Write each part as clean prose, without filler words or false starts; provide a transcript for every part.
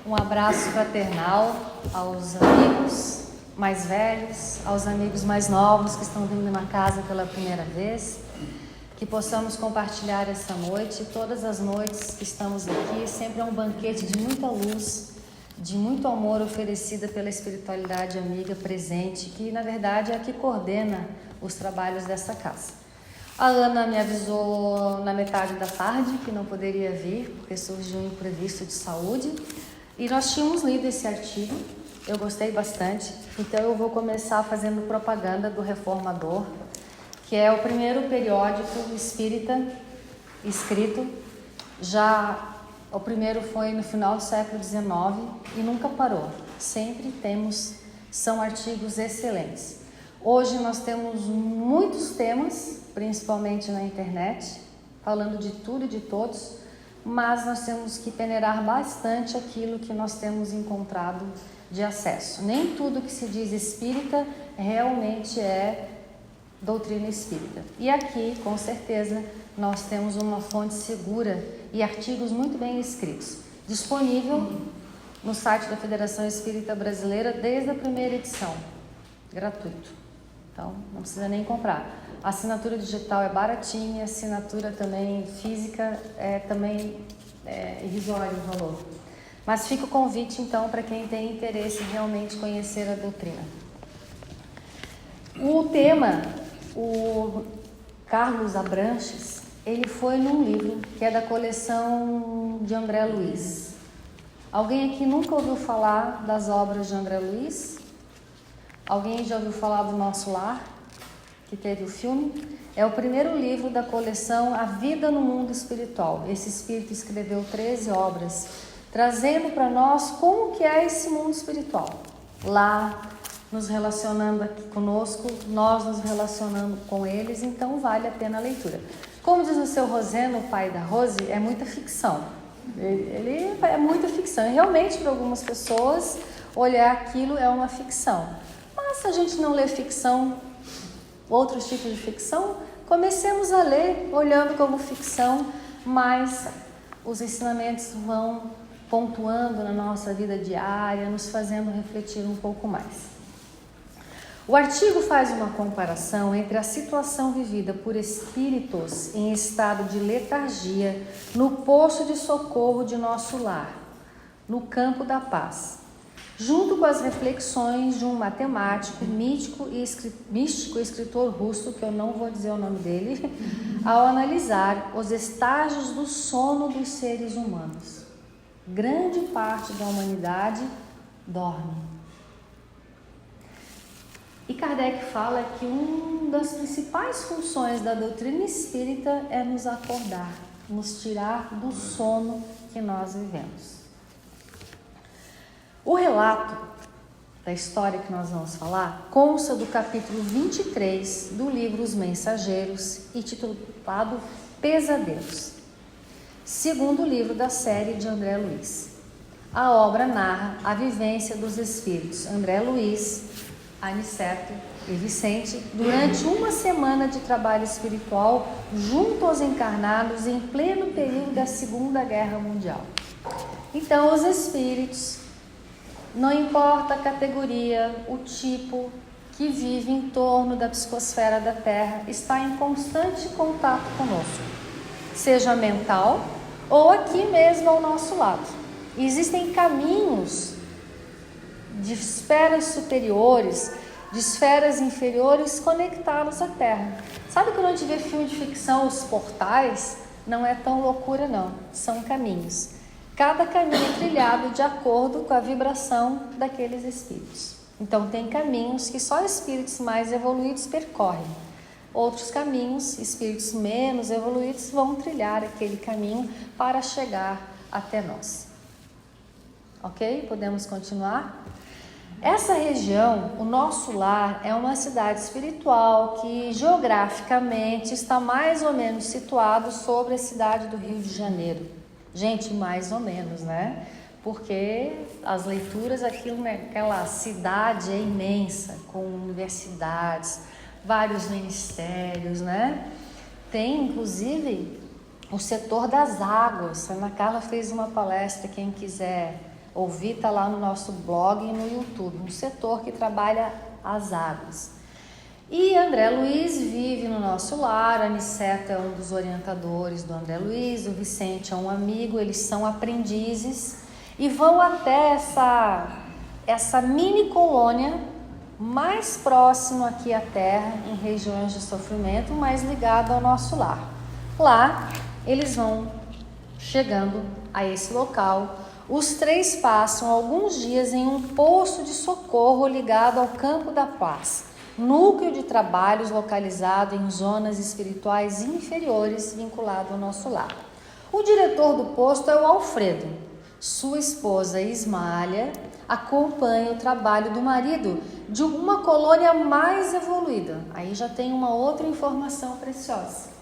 Um abraço fraternal aos amigos mais velhos, aos amigos mais novos que estão vindo na casa pela primeira vez. Que possamos compartilhar essa noite, todas as noites que estamos aqui, sempre é um banquete de muita luz, de muito amor oferecida pela espiritualidade amiga presente, que na verdade é a que coordena os trabalhos dessa casa. A Ana me avisou na metade da tarde que não poderia vir, porque surgiu um imprevisto de saúde, e nós tínhamos lido esse artigo, eu gostei bastante, então eu vou começar fazendo propaganda do Reformador, que é o primeiro periódico espírita escrito, o primeiro foi no final do século XIX e nunca parou, sempre são artigos excelentes. Hoje nós temos muitos temas, principalmente na internet, falando de tudo e de todos, mas nós temos que peneirar bastante aquilo que nós temos encontrado de acesso. Nem tudo que se diz espírita realmente é doutrina espírita. E aqui, com certeza, nós temos uma fonte segura e artigos muito bem escritos, disponível no site da Federação Espírita Brasileira desde a primeira edição, gratuito. Então, não precisa nem comprar. A assinatura digital é baratinha, a assinatura também física também é irrisório o valor. Mas fica o convite, então, para quem tem interesse em realmente conhecer a doutrina. O tema, o Carlos Abranches, ele foi num livro que é da coleção de André Luiz. Alguém aqui nunca ouviu falar das obras de André Luiz? Alguém já ouviu falar do Nosso Lar, que teve o filme? É o primeiro livro da coleção A Vida no Mundo Espiritual. Esse espírito escreveu 13 obras, trazendo para nós como que é esse mundo espiritual. Lá, nos relacionando aqui conosco, nós nos relacionando com eles, então vale a pena a leitura. Como diz o seu Roseno, o pai da Rose, é muita ficção. Ele é muita ficção. E realmente, para algumas pessoas, olhar aquilo é uma ficção. Mas se a gente não lê ficção, outros tipos de ficção, comecemos a ler olhando como ficção, mas os ensinamentos vão pontuando na nossa vida diária, nos fazendo refletir um pouco mais. O artigo faz uma comparação entre a situação vivida por espíritos em estado de letargia no posto de socorro de Nosso Lar, no campo da paz, junto com as reflexões de um matemático, místico e escritor russo, que eu não vou dizer o nome dele, ao analisar os estágios do sono dos seres humanos. Grande parte da humanidade dorme. E Kardec fala que uma das principais funções da doutrina espírita é nos acordar, nos tirar do sono que nós vivemos. O relato da história que nós vamos falar consta do capítulo 23 do livro Os Mensageiros, intitulado Pesadelos, segundo livro da série de André Luiz. A obra narra a vivência dos espíritos André Luiz, Aniceto e Vicente durante uma semana de trabalho espiritual junto aos encarnados em pleno período da Segunda Guerra Mundial. Então, os espíritos, não importa a categoria, o tipo que vive em torno da psicosfera da Terra, está em constante contato conosco, seja mental ou aqui mesmo ao nosso lado. E existem caminhos de esferas superiores, de esferas inferiores conectados à Terra. Sabe quando a gente vê filme de ficção, os portais? Não é tão loucura não, são caminhos. Cada caminho é trilhado de acordo com a vibração daqueles espíritos. Então tem caminhos que só espíritos mais evoluídos percorrem. Outros caminhos, espíritos menos evoluídos vão trilhar aquele caminho para chegar até nós. Ok? Podemos continuar? Essa região, o Nosso Lar, é uma cidade espiritual que geograficamente está mais ou menos situado sobre a cidade do Rio de Janeiro. Gente, mais ou menos, né? Porque as leituras, aquela cidade é imensa, com universidades, vários ministérios, né? Tem, inclusive, o setor das águas. A Ana Carla fez uma palestra, quem quiser ouvir, está lá no nosso blog e no YouTube, um setor que trabalha as águas. E André Luiz vive no nosso lar, a Aniceto é um dos orientadores do André Luiz, o Vicente é um amigo, eles são aprendizes e vão até essa mini colônia mais próximo aqui à Terra, em regiões de sofrimento, mais ligado ao nosso lar. Lá, eles vão chegando a esse local. Os três passam alguns dias em um posto de socorro ligado ao Campo da Paz, núcleo de trabalhos localizado em zonas espirituais inferiores vinculado ao nosso lar. O diretor do posto é o Alfredo. Sua esposa Ismália acompanha o trabalho do marido de uma colônia mais evoluída. Aí já tem uma outra informação preciosa.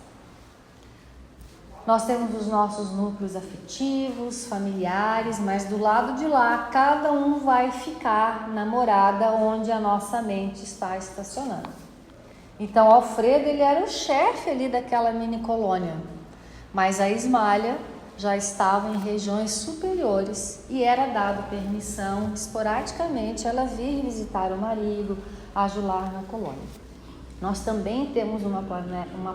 Nós temos os nossos núcleos afetivos, familiares, mas do lado de lá, cada um vai ficar na morada onde a nossa mente está estacionando. Então, Alfredo, ele era o chefe ali daquela mini colônia, mas a Ismália já estava em regiões superiores e era dado permissão, esporadicamente, ela vir visitar o marido, ajudar na colônia. Nós também temos uma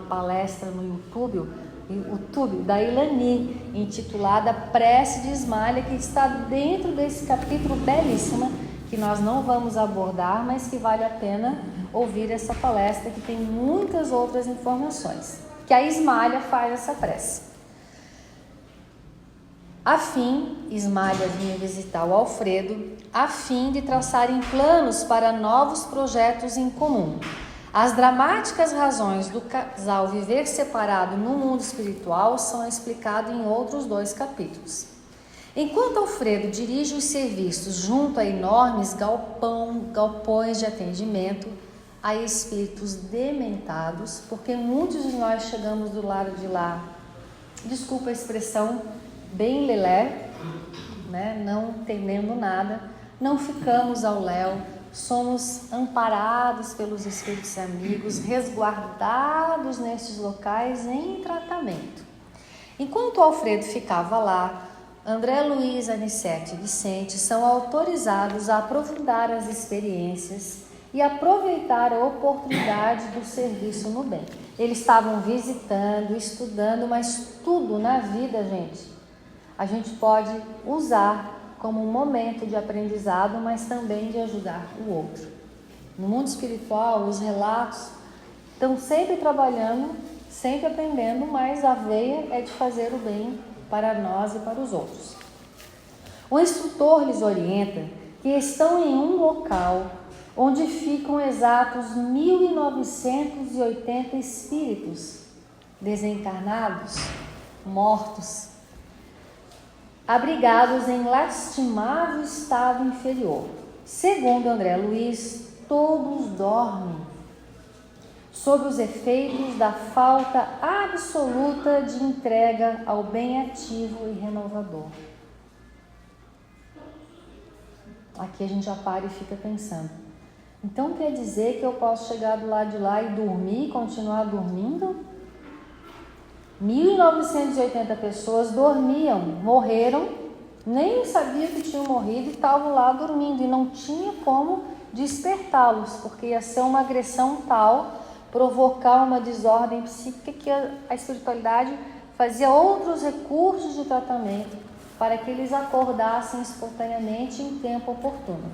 palestra no YouTube da Ilani, intitulada Prece de Ismália, que está dentro desse capítulo belíssima, que nós não vamos abordar, mas que vale a pena ouvir essa palestra, que tem muitas outras informações, que a Ismália faz essa prece. Ismália vinha visitar o Alfredo, a fim de traçarem planos para novos projetos em comum. As dramáticas razões do casal viver separado no mundo espiritual são explicadas em outros 2 capítulos. Enquanto Alfredo dirige os serviços junto a enormes galpões de atendimento a espíritos dementados, porque muitos de nós chegamos do lado de lá, desculpa a expressão, bem lelé, né? Não entendendo nada, não ficamos ao léu, somos amparados pelos espíritos amigos, resguardados nesses locais em tratamento. Enquanto Alfredo ficava lá, André Luiz, Aniceto e Vicente são autorizados a aprofundar as experiências e aproveitar a oportunidade do serviço no bem. Eles estavam visitando, estudando, mas tudo na vida, a gente pode usar como um momento de aprendizado, mas também de ajudar o outro. No mundo espiritual, os relatos estão sempre trabalhando, sempre aprendendo, mas a veia é de fazer o bem para nós e para os outros. O instrutor lhes orienta que estão em um local onde ficam exatos 1.980 espíritos desencarnados, mortos, abrigados em lastimável estado inferior. Segundo André Luiz, todos dormem sob os efeitos da falta absoluta de entrega ao bem ativo e renovador. Aqui a gente já para e fica pensando. Então quer dizer que eu posso chegar do lado de lá e dormir, continuar dormindo? 1.980 pessoas dormiam, morreram, nem sabiam que tinham morrido e estavam lá dormindo, e não tinha como despertá-los, porque ia ser uma agressão tal, provocar uma desordem psíquica, que a espiritualidade fazia outros recursos de tratamento para que eles acordassem espontaneamente em tempo oportuno.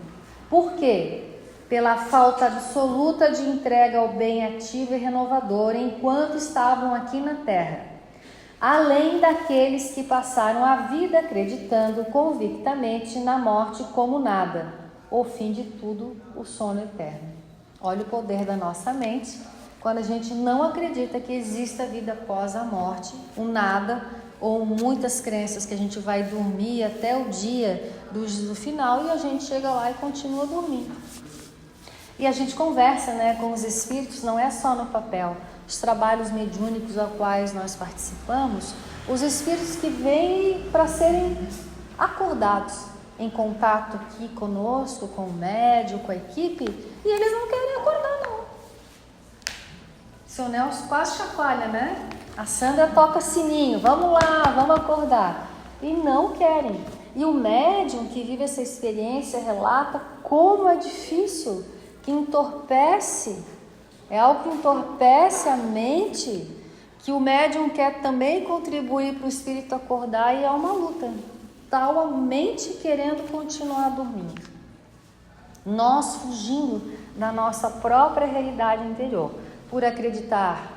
Por quê? Pela falta absoluta de entrega ao bem ativo e renovador enquanto estavam aqui na Terra, além daqueles que passaram a vida acreditando convictamente na morte como nada, o fim de tudo, o sono eterno. Olha o poder da nossa mente, quando a gente não acredita que exista vida após a morte, o nada, ou muitas crenças que a gente vai dormir até o dia do juízo final e a gente chega lá e continua dormindo. E a gente conversa, com os espíritos, não é só no papel. Os trabalhos mediúnicos aos quais nós participamos, os espíritos que vêm para serem acordados, em contato aqui conosco, com o médium, com a equipe, e eles não querem acordar, não. Seu Nelson quase chacoalha, né? A Sandra toca sininho, vamos lá, vamos acordar. E não querem. E o médium que vive essa experiência relata como é difícil, que entorpece, é algo que entorpece a mente, que o médium quer também contribuir para o espírito acordar e é uma luta. Tal a mente querendo continuar dormindo. Nós fugindo da nossa própria realidade interior, por acreditar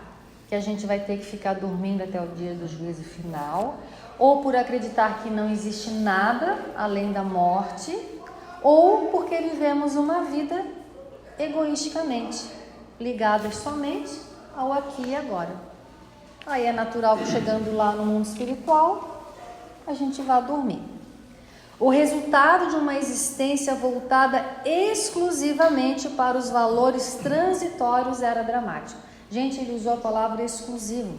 que a gente vai ter que ficar dormindo até o dia do juízo final, ou por acreditar que não existe nada além da morte, ou porque vivemos uma vida egoisticamente, ligadas somente ao aqui e agora. Aí é natural que chegando lá no mundo espiritual, a gente vá dormir. O resultado de uma existência voltada exclusivamente para os valores transitórios era dramático. Gente, ele usou a palavra exclusivo.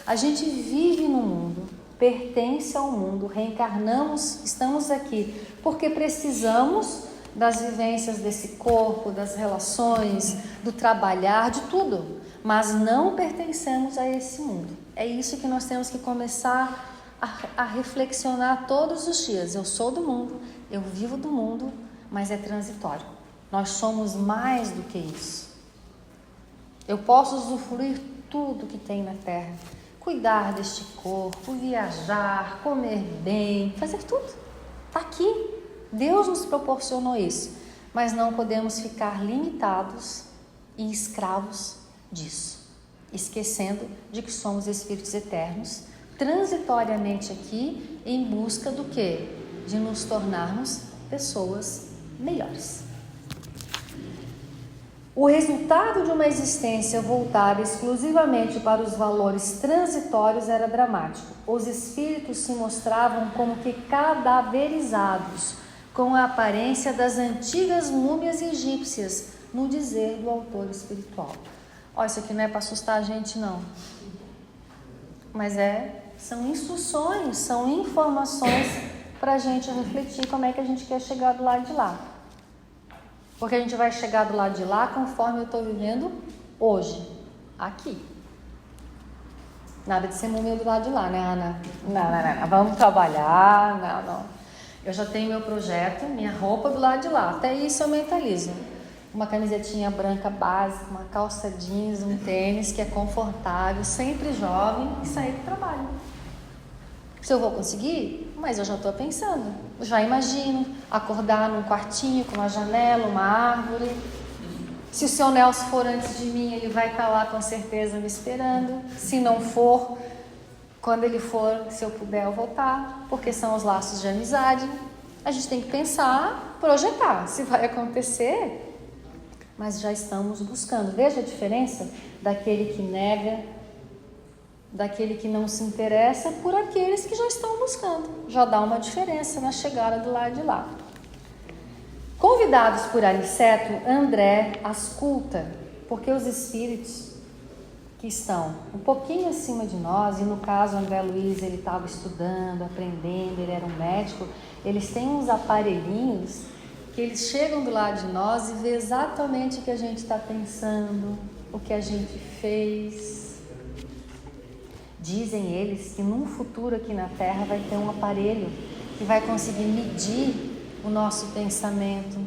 A gente vive no mundo, pertence ao mundo, reencarnamos, estamos aqui porque precisamos das vivências desse corpo, das relações, do trabalhar, de tudo. Mas não pertencemos a esse mundo. É isso que nós temos que começar a reflexionar todos os dias. Eu sou do mundo, eu vivo do mundo, mas é transitório. Nós somos mais do que isso. Eu posso usufruir tudo que tem na Terra, cuidar deste corpo, viajar, comer bem, fazer tudo. Está aqui. Deus nos proporcionou isso, mas não podemos ficar limitados e escravos disso, esquecendo de que somos espíritos eternos, transitoriamente aqui, em busca do quê? De nos tornarmos pessoas melhores. O resultado de uma existência voltada exclusivamente para os valores transitórios era dramático. Os espíritos se mostravam como que cadaverizados, com a aparência das antigas múmias egípcias, no dizer do autor espiritual. Ó, isso aqui não é para assustar a gente, não. Mas são instruções, são informações para a gente refletir como é que a gente quer chegar do lado de lá. Porque a gente vai chegar do lado de lá conforme eu estou vivendo hoje, aqui. Nada de ser múmia do lado de lá, né, Ana? Não. Vamos trabalhar, não. Eu já tenho meu projeto, minha roupa do lado de lá. Até isso eu mentalizo. Uma camisetinha branca básica, uma calça jeans, um tênis que é confortável, sempre jovem e sair do trabalho. Se eu vou conseguir, mas eu já estou pensando, já imagino acordar num quartinho com uma janela, uma árvore. Se o seu Nelson for antes de mim, ele vai estar lá com certeza me esperando. Se não for, quando ele for, se eu puder, eu vou estar, porque são os laços de amizade. A gente tem que pensar, projetar, se vai acontecer, mas já estamos buscando. Veja a diferença daquele que nega, daquele que não se interessa, por aqueles que já estão buscando. Já dá uma diferença na chegada do lado de lá. Convidados por Aniceto, André ausculta, porque os espíritos que estão um pouquinho acima de nós, e no caso André Luiz, ele estava estudando, aprendendo, ele era um médico, eles têm uns aparelhinhos que eles chegam do lado de nós e vê exatamente o que a gente está pensando, o que a gente fez. Dizem eles que num futuro aqui na Terra vai ter um aparelho que vai conseguir medir o nosso pensamento,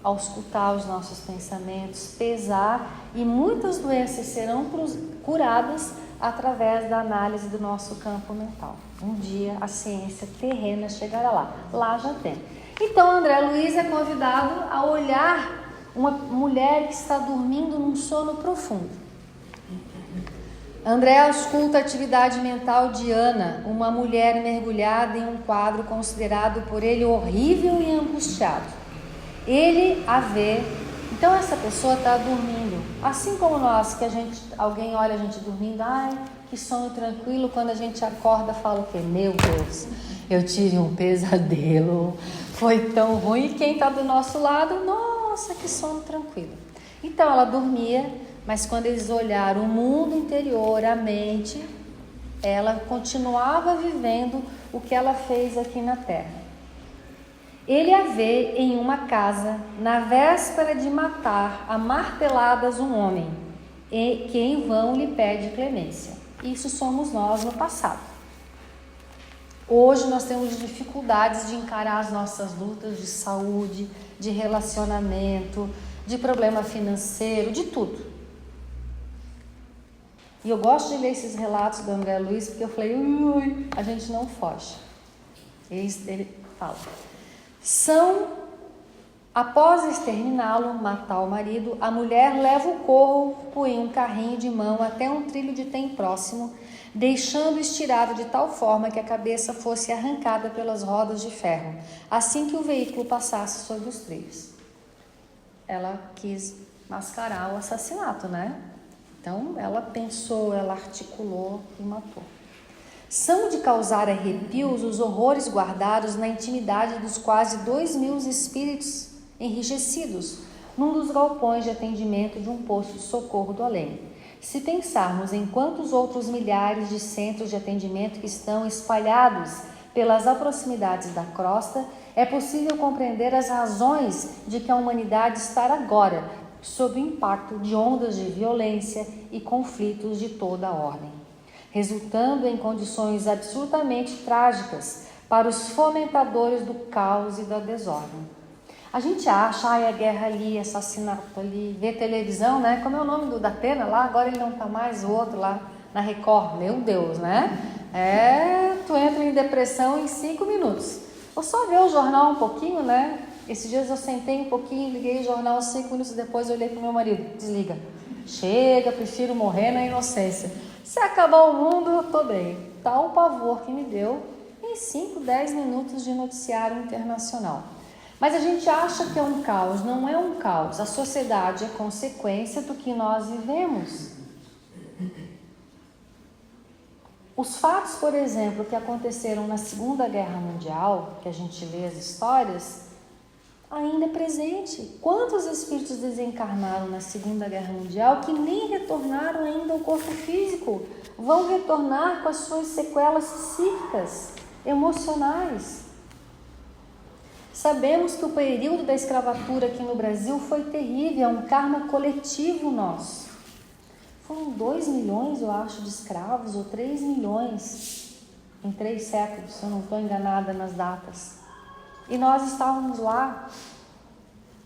auscultar os nossos pensamentos, pesar, e muitas doenças serão curadas através da análise do nosso campo mental. Um dia a ciência terrena chegará lá. Lá já tem. Então André Luiz é convidado a olhar uma mulher que está dormindo num sono profundo. André ausculta a atividade mental de Ana, uma mulher mergulhada em um quadro considerado por ele horrível e angustiado. Ele a vê. Então essa pessoa está dormindo, assim como nós, que alguém olha a gente dormindo, ai, que sono tranquilo. Quando a gente acorda, fala o quê? Meu Deus, eu tive um pesadelo, foi tão ruim. E quem está do nosso lado, nossa, que sono tranquilo. Então ela dormia, mas quando eles olharam o mundo interior, a mente, ela continuava vivendo o que ela fez aqui na Terra. Ele a vê em uma casa, na véspera de matar a marteladas um homem, que em vão lhe pede clemência. Isso somos nós no passado. Hoje nós temos dificuldades de encarar as nossas lutas de saúde, de relacionamento, de problema financeiro, de tudo. E eu gosto de ler esses relatos do André Luiz, porque eu falei, a gente não foge. Ele fala, após exterminá-lo, matar o marido, a mulher leva o corpo em um carrinho de mão até um trilho de trem próximo, deixando estirado de tal forma que a cabeça fosse arrancada pelas rodas de ferro, assim que o veículo passasse sobre os trilhos. Ela quis mascarar o assassinato, né? Então, ela pensou, ela articulou e matou. São de causar arrepios os horrores guardados na intimidade dos quase 2.000 espíritos enrijecidos num dos galpões de atendimento de um posto de socorro do além. Se pensarmos em quantos outros milhares de centros de atendimento que estão espalhados pelas proximidades da crosta, é possível compreender as razões de que a humanidade está agora sob o impacto de ondas de violência e conflitos de toda a ordem, resultando em condições absolutamente trágicas para os fomentadores do caos e da desordem. A gente acha, a guerra ali, assassinato ali, vê televisão, né? Como é o nome da Atena lá? Agora ele não tá mais, o outro lá na Record. Meu Deus, né? Tu entra em depressão em 5 minutos. Ou só ver o jornal um pouquinho, né? Esses dias eu sentei um pouquinho, liguei o jornal, 5 minutos depois eu olhei pro meu marido, desliga. Chega, prefiro morrer na inocência. Se acabar o mundo, eu tô bem. Tal pavor que me deu em 5, 10 minutos de noticiário internacional. Mas a gente acha que é um caos, não é um caos. A sociedade é consequência do que nós vivemos. Os fatos, por exemplo, que aconteceram na Segunda Guerra Mundial, que a gente lê as histórias, ainda é presente. Quantos espíritos desencarnaram na Segunda Guerra Mundial que nem retornaram ainda ao corpo físico? Vão retornar com as suas sequelas psíquicas, emocionais. Sabemos que o período da escravatura aqui no Brasil foi terrível, é um karma coletivo nosso. Foram 2 milhões, eu acho, de escravos, ou 3 milhões em 3 séculos, se eu não estou enganada nas datas. E nós estávamos lá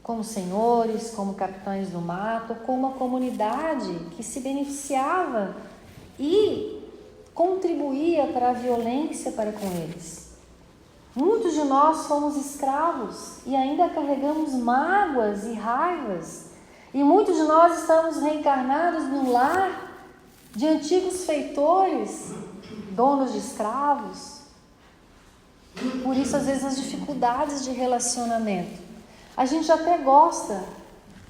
como senhores, como capitães do mato, com uma comunidade que se beneficiava e contribuía para a violência para com eles. Muitos de nós fomos escravos e ainda carregamos mágoas e raivas. E muitos de nós estamos reencarnados no lar de antigos feitores, donos de escravos. Por isso, às vezes, as dificuldades de relacionamento. A gente até gosta,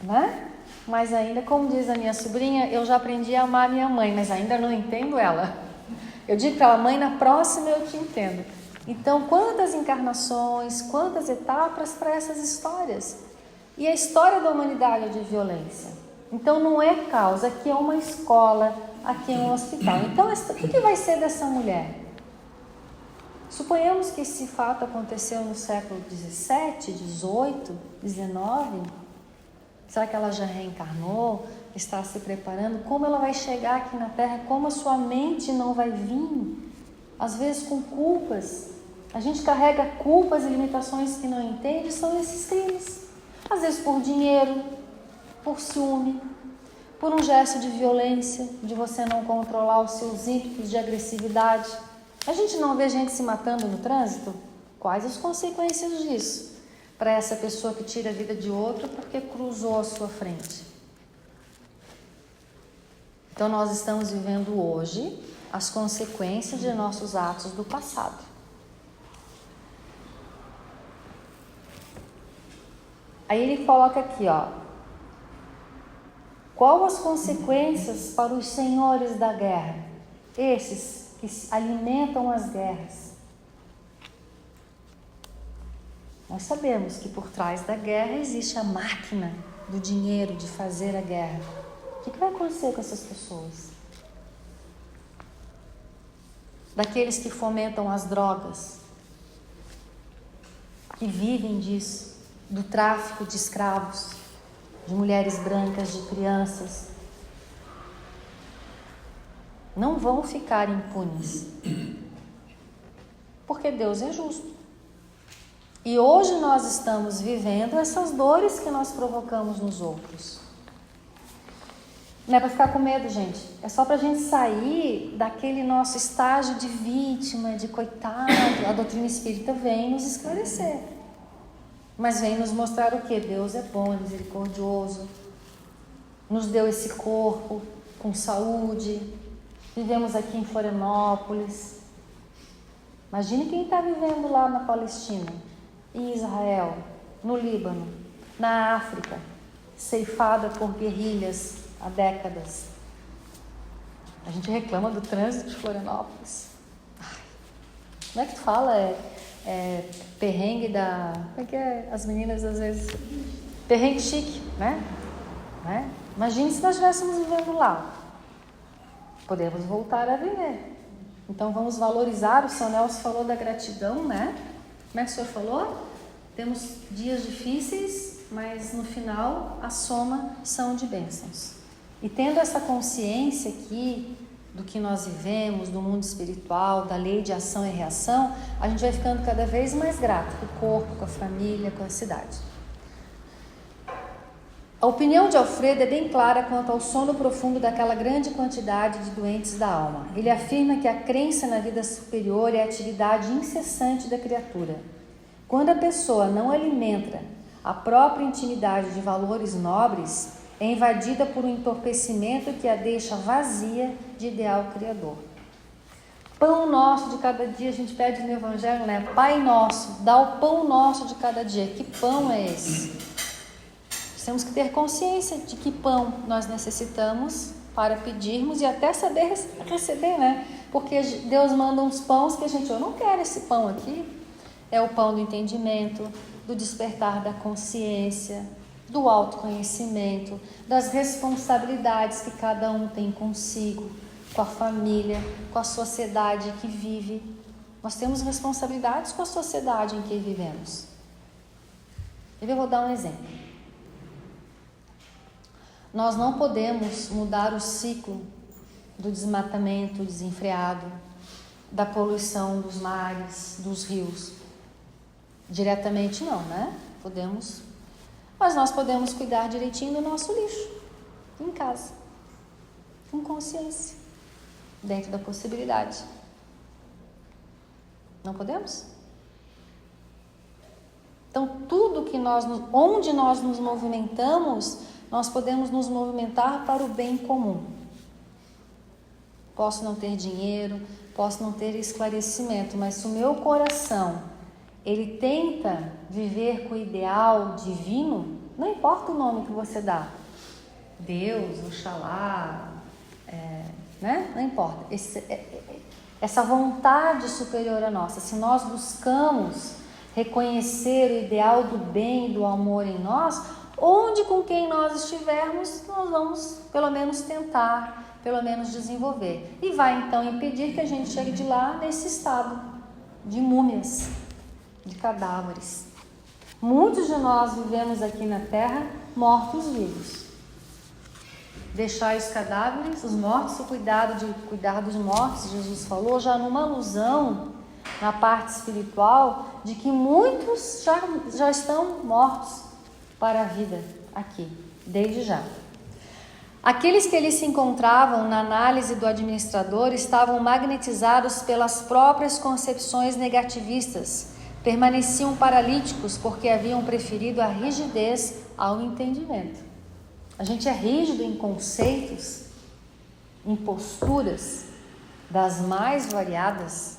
né? Mas ainda, como diz a minha sobrinha, eu já aprendi a amar minha mãe, mas ainda não entendo ela. Eu digo para ela, mãe, na próxima eu te entendo. Então, quantas encarnações, quantas etapas para essas histórias? E a história da humanidade é de violência. Então, não é caos, aqui é uma escola, aqui é um hospital. Então, o que vai ser dessa mulher? Suponhamos que esse fato aconteceu no século XVII, XVIII, XIX. Será que ela já reencarnou? Está se preparando? Como ela vai chegar aqui na Terra? Como a sua mente não vai vir? Às vezes com culpas. A gente carrega culpas e limitações que não entende, são esses crimes. Às vezes por dinheiro, por ciúme, por um gesto de violência, de você não controlar os seus ímpetos de agressividade. A gente não vê gente se matando no trânsito? Quais as consequências disso? Para essa pessoa que tira a vida de outra porque cruzou a sua frente. Então nós estamos vivendo hoje as consequências de nossos atos do passado. Aí ele coloca aqui, qual as consequências para os senhores da guerra? Esses que alimentam as guerras. Nós sabemos que por trás da guerra existe a máquina do dinheiro de fazer a guerra. O que vai acontecer com essas pessoas? Daqueles que fomentam as drogas, que vivem disso, do tráfico de escravos, de mulheres brancas, de crianças. não vão ficar impunes. Porque Deus é justo. E hoje nós estamos vivendo essas dores que nós provocamos nos outros. Não é para ficar com medo, gente. É só para a gente sair daquele nosso estágio de vítima, de coitado. A doutrina espírita vem nos esclarecer. Mas vem nos mostrar o quê? Deus é bom, é misericordioso. Nos deu esse corpo com saúde. Vivemos aqui em Florianópolis. Imagine quem está vivendo lá na Palestina, em Israel, no Líbano, na África, ceifada por guerrilhas há décadas. A gente reclama do trânsito de Florianópolis. Como é que tu fala? Perrengue da... Como é que é? As meninas às vezes... Perrengue chique, né? Imagine se nós estivéssemos vivendo lá. Podemos voltar a viver. Então vamos valorizar. O São Nelson falou da gratidão, né? Como é que o senhor falou? Temos dias difíceis, mas no final a soma são de bênçãos. E tendo essa consciência aqui do que nós vivemos, do mundo espiritual, da lei de ação e reação, a gente vai ficando cada vez mais grato com o corpo, com a família, com a cidade. A opinião de Alfredo é bem clara quanto ao sono profundo daquela grande quantidade de doentes da alma. Ele afirma que a crença na vida superior é a atividade incessante da criatura. Quando a pessoa não alimenta a própria intimidade de valores nobres, é invadida por um entorpecimento que a deixa vazia de ideal criador. Pão nosso de cada dia, a gente pede no Evangelho, né? Pai nosso, dá o pão nosso de cada dia. Que pão é esse? Temos que ter consciência de que pão nós necessitamos para pedirmos e até saber receber, né? Porque Deus manda uns pães que a gente, eu não quero esse pão aqui. É o pão do entendimento, do despertar da consciência, do autoconhecimento, das responsabilidades que cada um tem consigo, com a família, com a sociedade que vive. Nós temos responsabilidades com a sociedade em que vivemos. Eu vou dar um exemplo. Nós não podemos mudar o ciclo do desmatamento desenfreado, da poluição dos mares, dos rios. Diretamente não, né? Mas nós podemos cuidar direitinho do nosso lixo, em casa, com consciência, dentro da possibilidade. Não podemos? Então, onde nós nos movimentamos, nós podemos nos movimentar para o bem comum. Posso não ter dinheiro, posso não ter esclarecimento, mas se o meu coração, ele tenta viver com o ideal divino, não importa o nome que você dá, Deus, Oxalá, né? Não importa. Essa vontade superior à nossa, se nós buscamos reconhecer o ideal do bem, do amor em nós, onde com quem nós estivermos, nós vamos pelo menos tentar, pelo menos desenvolver. E vai então impedir que a gente chegue de lá nesse estado de múmias, de cadáveres. Muitos de nós vivemos aqui na Terra mortos-vivos. Deixar os cadáveres, os mortos, o cuidar dos mortos, Jesus falou, já numa alusão na parte espiritual de que muitos já estão mortos para a vida aqui, desde já. Aqueles que ali se encontravam na análise do administrador estavam magnetizados pelas próprias concepções negativistas, permaneciam paralíticos porque haviam preferido a rigidez ao entendimento. A gente é rígido em conceitos, em posturas das mais variadas,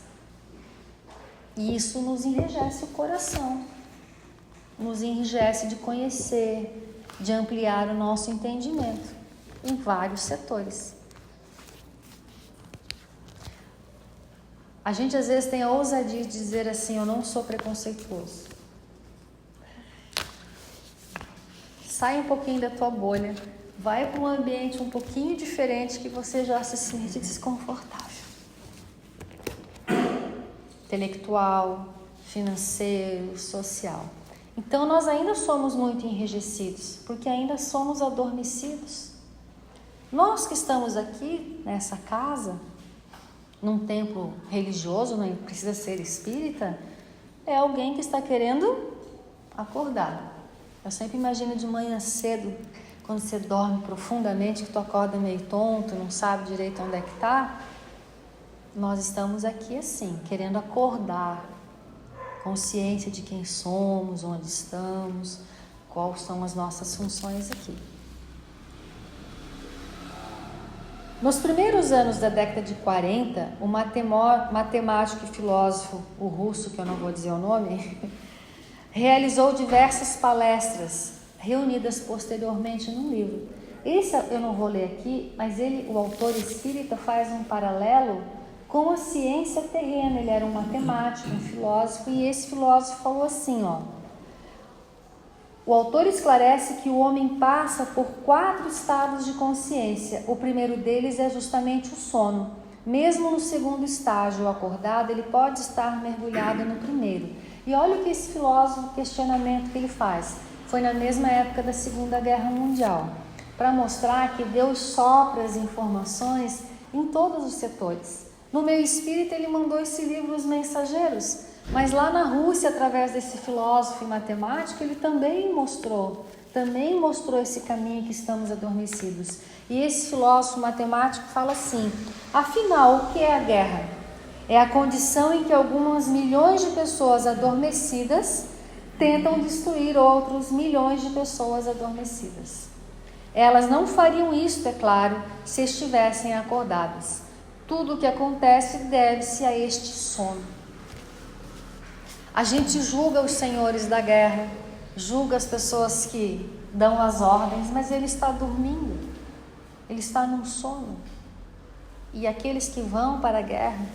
e isso nos enrijece o coração, nos enrijece de conhecer, de ampliar o nosso entendimento em vários setores. A gente às vezes tem a ousadia de dizer assim, eu não sou preconceituoso. Sai um pouquinho da tua bolha, vai para um ambiente um pouquinho diferente que você já se sente desconfortável. Intelectual, financeiro, social. Então nós ainda somos muito enrijecidos, porque ainda somos adormecidos. Nós que estamos aqui nessa casa, num templo religioso, não precisa ser espírita, é alguém que está querendo acordar. Eu sempre imagino de manhã cedo, quando você dorme profundamente, que tu acorda meio tonto, não sabe direito onde é que está. Nós estamos aqui assim, querendo acordar, consciência de quem somos, onde estamos, quais são as nossas funções aqui. Nos primeiros anos da década de 40, o matemático e filósofo, o russo, que eu não vou dizer o nome, realizou diversas palestras, reunidas posteriormente num livro. Esse eu não vou ler aqui, mas o autor espírita faz um paralelo com a ciência terrena. Ele era um matemático, um filósofo, e esse filósofo falou assim, o autor esclarece que o homem passa por 4 estados de consciência. O primeiro deles é justamente o sono. Mesmo no segundo estágio, o acordado, ele pode estar mergulhado no primeiro. E olha o que esse filósofo, questionamento que ele faz. Foi na mesma época da Segunda Guerra Mundial, para mostrar que Deus sopra as informações em todos os setores. No meio espírita, ele mandou esse livro, Os Mensageiros, mas lá na Rússia, através desse filósofo e matemático, ele também mostrou esse caminho que estamos adormecidos. E esse filósofo matemático fala assim: afinal, o que é a guerra? É a condição em que algumas milhões de pessoas adormecidas tentam destruir outros milhões de pessoas adormecidas. Elas não fariam isto, é claro, se estivessem acordadas. Tudo o que acontece deve-se a este sono. A gente julga os senhores da guerra, julga as pessoas que dão as ordens, mas ele está dormindo, ele está num sono. E aqueles que vão para a guerra,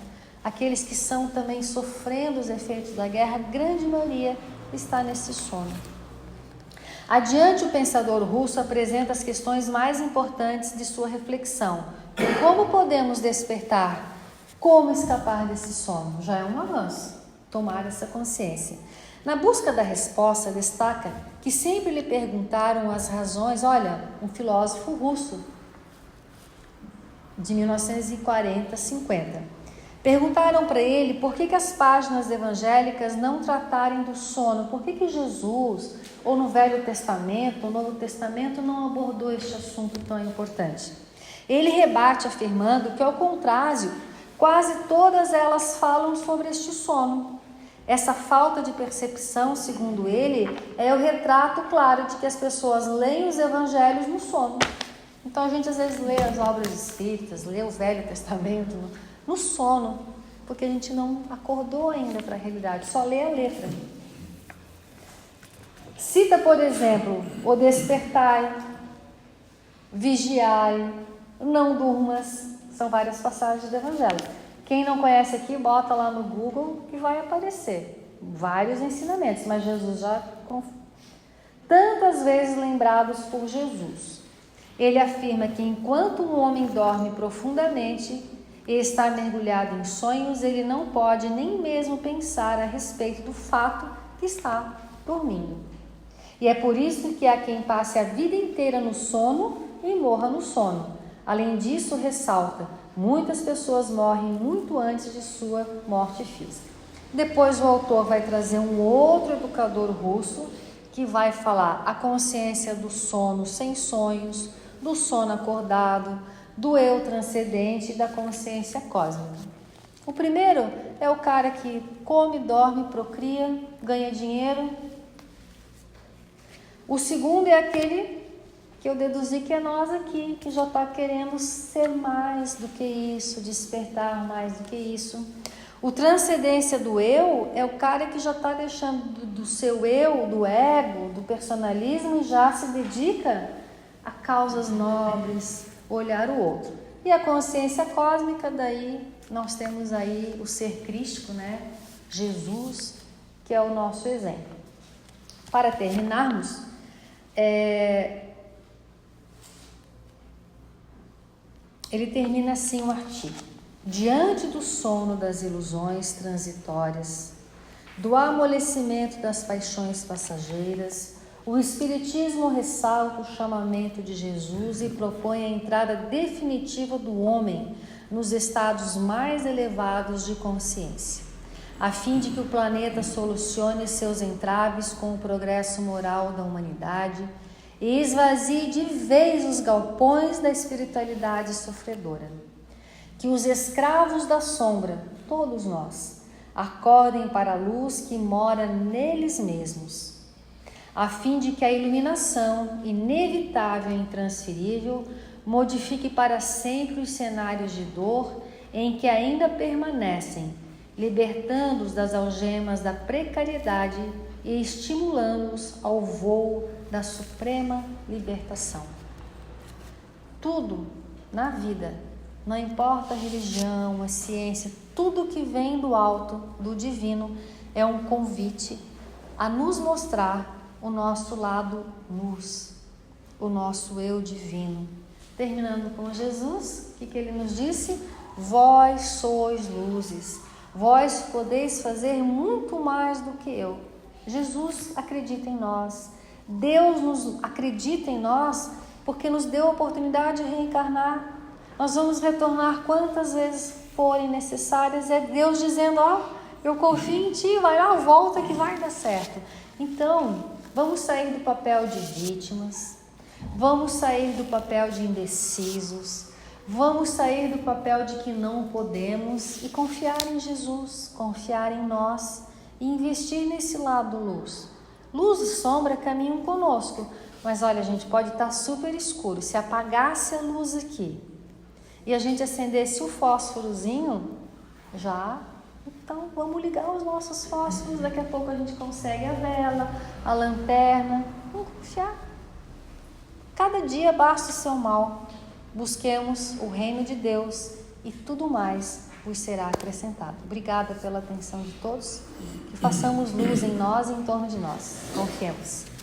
aqueles que estão também sofrendo os efeitos da guerra, a grande maioria está nesse sono. Adiante, o pensador russo apresenta as questões mais importantes de sua reflexão. Como podemos despertar? Como escapar desse sono? Já é um avanço, tomar essa consciência. Na busca da resposta, destaca que sempre lhe perguntaram as razões. Olha, um filósofo russo de 1940, 50. Perguntaram para ele por que as páginas evangélicas não tratarem do sono, por que Jesus, ou no Velho Testamento, ou no Novo Testamento, não abordou este assunto tão importante. Ele rebate afirmando que, ao contrário, quase todas elas falam sobre este sono. Essa falta de percepção, segundo ele, é o retrato claro de que as pessoas leem os evangelhos no sono. Então a gente às vezes lê as obras espíritas, lê o Velho Testamento no sono, porque a gente não acordou ainda para a realidade, só lê a letra. Cita, por exemplo, o despertai, vigiai, não durmas, são várias passagens do Evangelho. Quem não conhece aqui, bota lá no Google que vai aparecer vários ensinamentos, mas Jesus já tantas vezes lembrados por Jesus. Ele afirma que enquanto um homem dorme profundamente e está mergulhado em sonhos, ele não pode nem mesmo pensar a respeito do fato que está dormindo. E é por isso que há quem passe a vida inteira no sono e morra no sono. Além disso, ressalta, muitas pessoas morrem muito antes de sua morte física. Depois o autor vai trazer um outro educador russo que vai falar a consciência do sono sem sonhos, do sono acordado, do eu transcendente e da consciência cósmica. O primeiro é o cara que come, dorme, procria, ganha dinheiro. O segundo é aquele que eu deduzi que é nós aqui, que já está querendo ser mais do que isso, despertar mais do que isso. O transcendência do eu é o cara que já está deixando do seu eu, do ego, do personalismo e já se dedica a causas nobres, olhar o outro. E a consciência cósmica, daí nós temos aí o ser crístico, né? Jesus, que é o nosso exemplo. Para terminarmos, ele termina assim o artigo. Diante do sono das ilusões transitórias, do amolecimento das paixões passageiras, O Espiritismo ressalta o chamamento de Jesus e propõe a entrada definitiva do homem nos estados mais elevados de consciência, a fim de que o planeta solucione seus entraves com o progresso moral da humanidade e esvazie de vez os galpões da espiritualidade sofredora. Que os escravos da sombra, todos nós, acordem para a luz que mora neles mesmos, a fim de que a iluminação, inevitável e intransferível, modifique para sempre os cenários de dor em que ainda permanecem, libertando-os das algemas da precariedade e estimulando-os ao voo da suprema libertação. Tudo na vida, não importa a religião, a ciência, tudo que vem do alto, do divino, é um convite a nos mostrar o nosso lado luz, o nosso eu divino. Terminando com Jesus, o que ele nos disse? Vós sois luzes, vós podeis fazer muito mais do que eu. Jesus acredita em nós, Deus nos acredita em nós porque nos deu a oportunidade de reencarnar. Nós vamos retornar quantas vezes forem necessárias. É Deus dizendo, eu confio em ti, vai lá, volta que vai dar certo. Então, vamos sair do papel de vítimas, vamos sair do papel de indecisos, vamos sair do papel de que não podemos e confiar em Jesus, confiar em nós e investir nesse lado luz. Luz e sombra caminham conosco, mas olha, a gente pode estar super escuro. Se apagasse a luz aqui e a gente acendesse o fósforozinho, então vamos ligar os nossos fósforos, daqui a pouco a gente consegue a vela, a lanterna, vamos confiar. Cada dia basta o seu mal, busquemos o reino de Deus e tudo mais vos será acrescentado. Obrigada pela atenção de todos, que façamos luz em nós e em torno de nós. Confiemos.